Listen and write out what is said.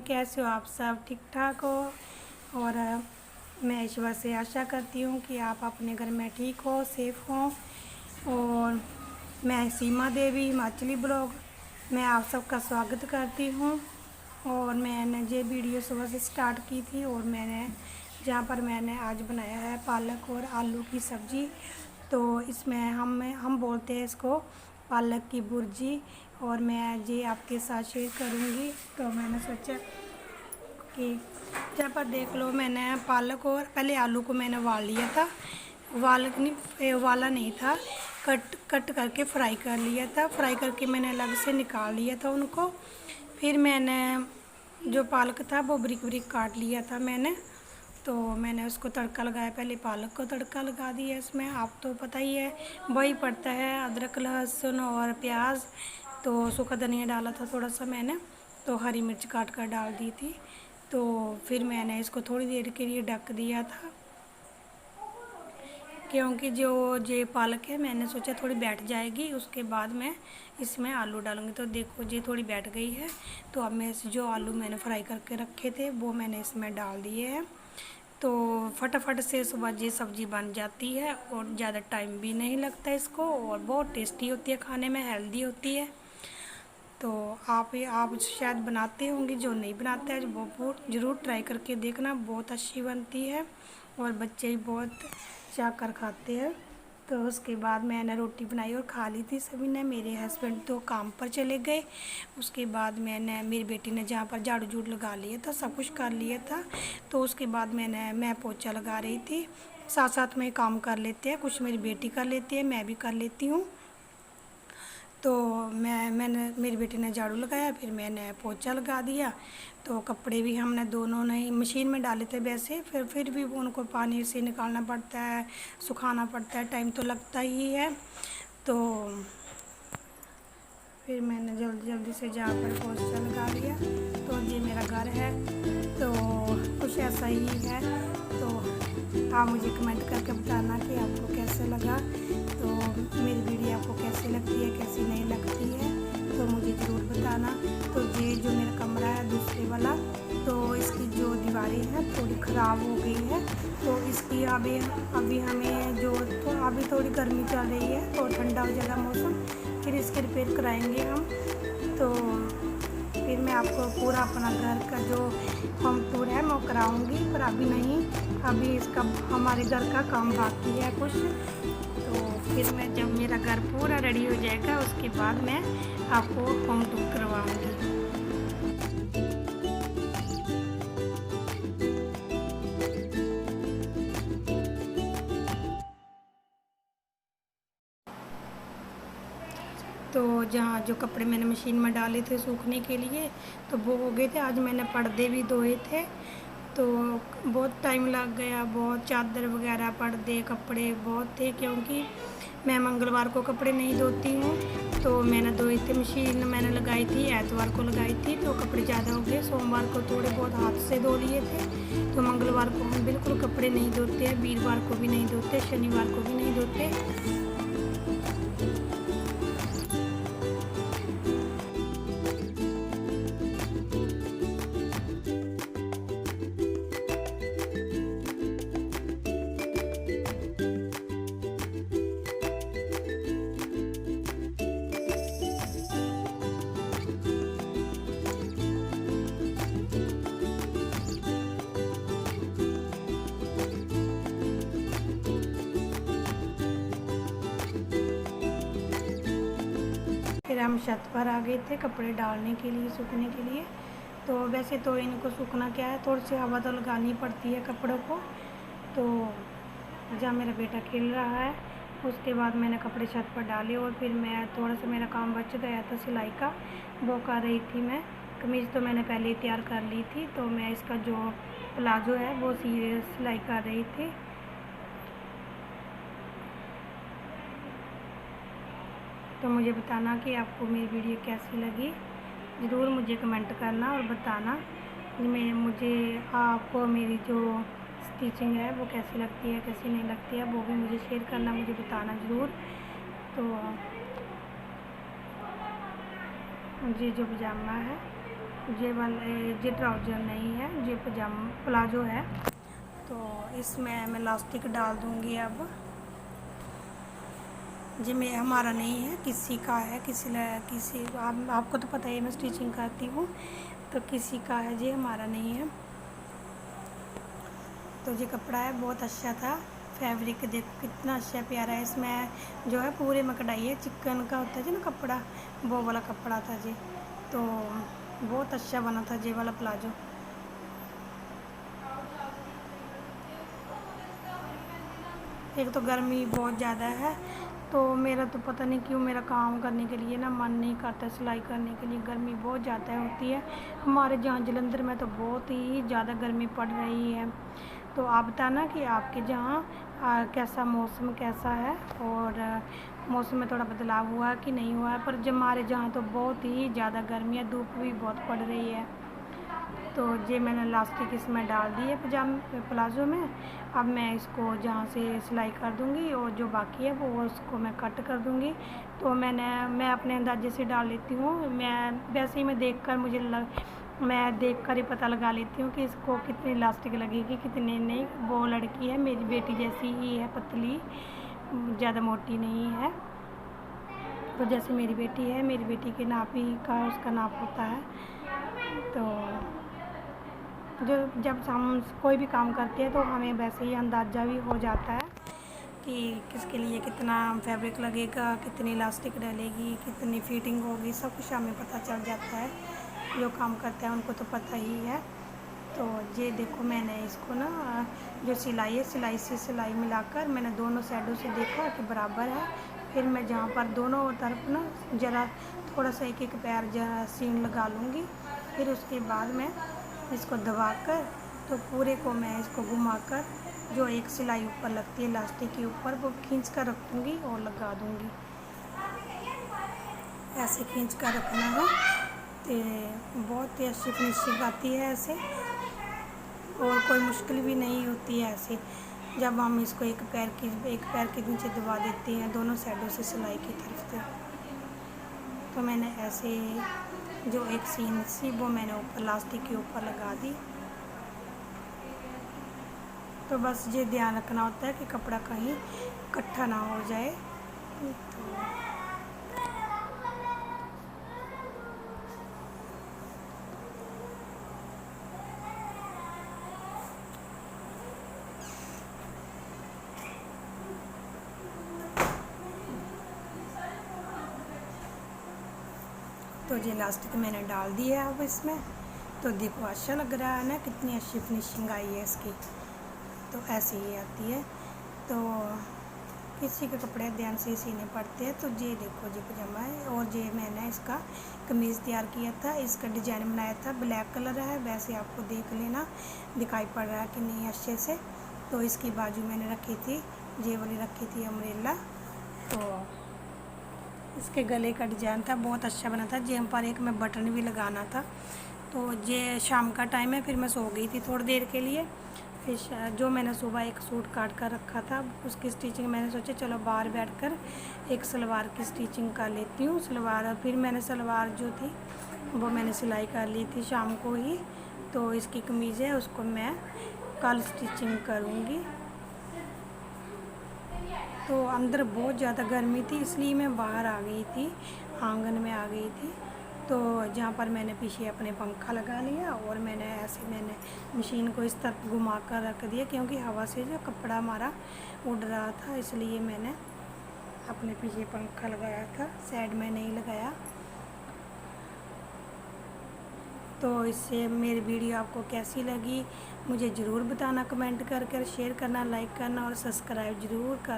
कैसे हो आप सब? ठीक ठाक हो? और मैं ईश्वर से आशा करती हूँ कि आप अपने घर में ठीक हो, सेफ़ हो। और मैं सीमा देवी हिमाचली ब्लॉग मैं आप सबका स्वागत करती हूँ। और मैंने ये वीडियो सुबह से स्टार्ट की थी और मैंने आज बनाया है पालक और आलू की सब्ज़ी। तो इसमें हम बोलते हैं इसको पालक की भुर्जी, और मैं ये आपके साथ शेयर करूँगी। तो मैंने सोचा कि यहाँ पर देख लो, मैंने पालक और पहले आलू को मैंने उबाल लिया था। उबाला नहीं था, कट करके फ्राई कर लिया था। फ्राई करके मैंने अलग से निकाल लिया था उनको। फिर मैंने जो पालक था वो बारीक बारीक काट लिया था मैंने। तो मैंने उसको तड़का लगाया, पहले पालक को तड़का लगा दिया। इसमें आप तो पता ही है वही पड़ता है, अदरक लहसुन और प्याज। तो सूखा धनिया डाला था थोड़ा सा मैंने, तो हरी मिर्च काट कर डाल दी थी। तो फिर मैंने इसको थोड़ी देर के लिए ढक दिया था, क्योंकि जो पालक है मैंने सोचा थोड़ी बैठ जाएगी, उसके बाद मैं इसमें आलू डालूँगी। तो देखो ये थोड़ी बैठ गई है। तो अब मैं जो आलू मैंने फ्राई करके रखे थे वो मैंने इसमें डाल दिए हैं। तो फटाफट से सुबह ये सब्ज़ी बन जाती है और ज़्यादा टाइम भी नहीं लगता इसको, और बहुत टेस्टी होती है, खाने में हेल्दी होती है। तो आप शायद बनाते होंगे, जो नहीं बनाते हैं वो ज़रूर ट्राई करके देखना, बहुत अच्छी बनती है और बच्चे भी बहुत चाह कर खाते हैं। तो उसके बाद मैंने रोटी बनाई और खा ली थी सभी ने। मेरे हस्बैंड तो काम पर चले गए। उसके बाद मेरी बेटी ने जहाँ पर झाड़ू झूड़ लगा लिया था, सब कुछ कर लिया था। तो उसके बाद मैं पोछा लगा रही थी, साथ साथ में काम कर लेते हैं, कुछ मेरी बेटी कर लेती है, मैं भी कर लेती हूँ। तो मेरी बेटी ने झाड़ू लगाया, फिर मैंने पोछा लगा दिया। तो कपड़े भी हमने दोनों ने मशीन में डाले थे वैसे, फिर भी उनको पानी से निकालना पड़ता है, सुखाना पड़ता है, टाइम तो लगता ही है। तो फिर मैंने जल्दी से जहाँ पर पोछा लगा लिया। तो ये मेरा घर है, तो कुछ ऐसा ही है। तो आप मुझे कमेंट करके बताना कि आपको कैसे लगा, तो मेरी वीडियो आपको कैसी लगती है, कैसी नहीं लगती है, तो मुझे ज़रूर बताना। तो ये जो मेरा कमरा है दूसरे वाला, तो इसकी जो दीवारें हैं थोड़ी ख़राब हो गई है। तो इसकी अभी हमें तो अभी थोड़ी गर्मी चल रही है, तो ठंडा हो जाएगा मौसम, फिर इसके रिपेयर कराएंगे हम। तो फिर मैं आपको पूरा अपना घर का जो होम टूर है वो कराऊंगी, पर अभी नहीं, अभी इसका हमारे घर का काम बाकी है कुछ। तो फिर मैं जब मेरा घर पूरा रेडी हो जाएगा उसके बाद मैं आपको होम टूर करवाऊंगी। तो जहाँ जो कपड़े मैंने मशीन में डाले थे सूखने के लिए, तो वो हो गए थे। आज मैंने पर्दे भी धोए थे, तो बहुत टाइम लग गया, बहुत चादर वगैरह पर्दे कपड़े बहुत थे, क्योंकि मैं मंगलवार को कपड़े नहीं धोती हूँ। तो मैंने धोए थे, मशीन मैंने लगाई थी एतवार को लगाई थी, तो कपड़े ज़्यादा हो गए। सोमवार को थोड़े बहुत हाथ से धो लिए थे। तो मंगलवार को हम बिल्कुल कपड़े नहीं धोते हैं, वीरवार को भी नहीं धोते, शनिवार को भी नहीं धोते। फिर हम छत पर आ गए थे कपड़े डालने के लिए, सूखने के लिए। तो वैसे तो इनको सूखना क्या है, थोड़ी सी हवा तो लगानी पड़ती है कपड़ों को। तो जहाँ मेरा बेटा खेल रहा है, उसके बाद मैंने कपड़े छत पर डाले, और फिर मैं थोड़ा सा मेरा काम बच गया था सिलाई का, वो कर रही थी मैं। कमीज़ तो मैंने पहले ही तैयार कर ली थी, तो मैं इसका जो प्लाजो है वो सिलाई कर रही थी। तो मुझे बताना कि आपको मेरी वीडियो कैसी लगी, ज़रूर मुझे कमेंट करना और बताना। मुझे आपको मेरी जो स्टिचिंग है वो कैसी लगती है, कैसी नहीं लगती है, वो भी मुझे शेयर करना, मुझे बताना ज़रूर। तो ये जो पजामा है ये वाले ये ट्राउज़र नहीं है, ये पजामा प्लाजो है। तो इसमें मैं इलास्टिक डाल दूँगी। अब ये मैं हमारा नहीं है, किसी का है, किसी आपको तो पता ही है मैं स्टिचिंग करती हूँ, तो किसी का है, ये हमारा नहीं है। तो ये कपड़ा है, बहुत अच्छा था। फैब्रिक देखो कितना अच्छा प्यारा है। इसमें जो है पूरे में कढ़ाई है, चिकन का होता है जी ना कपड़ा, वो वाला कपड़ा था जी। तो बहुत अच्छा बना था ये वाला प्लाजो। एक तो गर्मी बहुत ज़्यादा है, तो मेरा तो पता नहीं क्यों मेरा काम करने के लिए ना मन नहीं करता, सिलाई करने के लिए। गर्मी बहुत ज़्यादा होती है हमारे जहाँ जलंधर में, तो बहुत ही ज़्यादा गर्मी पड़ रही है। तो आप बताना कि आपके जहाँ कैसा मौसम कैसा है, और मौसम में थोड़ा बदलाव हुआ कि नहीं हुआ है। पर हमारे जहाँ तो बहुत ही ज़्यादा गर्मी है, धूप भी बहुत पड़ रही है। तो ये मैंने इलास्टिक इसमें डाल दी है प्लाज़ो में। अब मैं इसको जहाँ से सिलाई कर दूँगी, और जो बाकी है वो उसको मैं कट कर दूँगी। तो मैं अपने अंदाजे से डाल लेती हूँ। मैं वैसे ही मैं देख कर ही पता लगा लेती हूँ कि इसको कितनी इलास्टिक लगेगी कितनी नहीं। वो लड़की है मेरी बेटी जैसी ही है, पतली, ज़्यादा मोटी नहीं है। तो जैसे मेरी बेटी है, मेरी बेटी के नाप ही का उसका नाप होता है। तो जब हम कोई भी काम करते हैं तो हमें वैसे ही अंदाज़ा भी हो जाता है कि किसके लिए कितना फैब्रिक लगेगा, कितनी इलास्टिक डलेगी, कितनी फिटिंग होगी, सब कुछ हमें पता चल जाता है। जो काम करते हैं उनको तो पता ही है। तो ये देखो मैंने इसको ना जो सिलाई है, सिलाई से सिलाई मिलाकर मैंने दोनों साइडों से देखा कि बराबर है। फिर मैं जहाँ पर दोनों तरफ ना ज़रा थोड़ा सा एक पैर जहाँ सीन लगा लूँगी। फिर उसके बाद मैं इसको दबाकर, तो पूरे को मैं इसको घुमाकर जो एक सिलाई ऊपर लगती है इलास्टिक के ऊपर, वो खींच कर रखूँगी और लगा दूँगी। ऐसे खींच कर रखना है, तो बहुत ही अच्छी फिनिशिंग आती है ऐसे, और कोई मुश्किल भी नहीं होती है ऐसे। जब हम इसको एक पैर के नीचे दबा देते हैं दोनों साइडों से सिलाई की तरफ से। तो मैंने ऐसे जो एक सीन सी वो मैंने ऊपर इलास्टिक के ऊपर लगा दी। तो बस ये ध्यान रखना होता है कि कपड़ा कहीं इकट्ठा ना हो जाए। तो ये इलास्टिक मैंने डाल दी है अब इसमें। तो देखो अच्छा लग रहा है ना, कितनी अच्छी फिनिशिंग आई है इसकी। तो ऐसे ही आती है। तो किसी के कपड़े ध्यान से सीने पड़ते हैं। तो ये देखो ये पजामा है, और ये मैंने इसका कमीज़ तैयार किया था, इसका डिजाइन बनाया था। ब्लैक कलर है, वैसे आपको देख लेना दिखाई पड़ रहा है कि नहीं अच्छे से। तो इसकी बाजू मैंने रखी थी, ये वाली रखी थी अम्ब्रेला। तो इसके गले का डिज़ाइन था, बहुत अच्छा बना था। जेम पर एक मैं बटन भी लगाना था। तो ये शाम का टाइम है, फिर मैं सो गई थी थोड़ी देर के लिए। फिर जो मैंने सुबह एक सूट काट कर रखा था उसकी स्टिचिंग मैंने सोचा चलो बाहर बैठकर एक सलवार की स्टिचिंग कर लेती हूँ। सलवार फिर मैंने सलवार जो थी वो मैंने सिलाई कर ली थी शाम को ही। तो इसकी कमीज़ है, उसको मैं कल स्टिचिंग करूँगी। तो अंदर बहुत ज़्यादा गर्मी थी, इसलिए मैं बाहर आ गई थी, आंगन में आ गई थी। तो जहाँ पर मैंने पीछे अपने पंखा लगा लिया, और मैंने मशीन को इस तरफ घुमा कर रख दिया, क्योंकि हवा से जो कपड़ा हमारा उड़ रहा था, इसलिए मैंने अपने पीछे पंखा लगाया था, साइड में नहीं लगाया। तो इससे मेरी वीडियो आपको कैसी लगी मुझे ज़रूर बताना, कमेंट कर शेयर करना, लाइक करना और सब्सक्राइब ज़रूर कर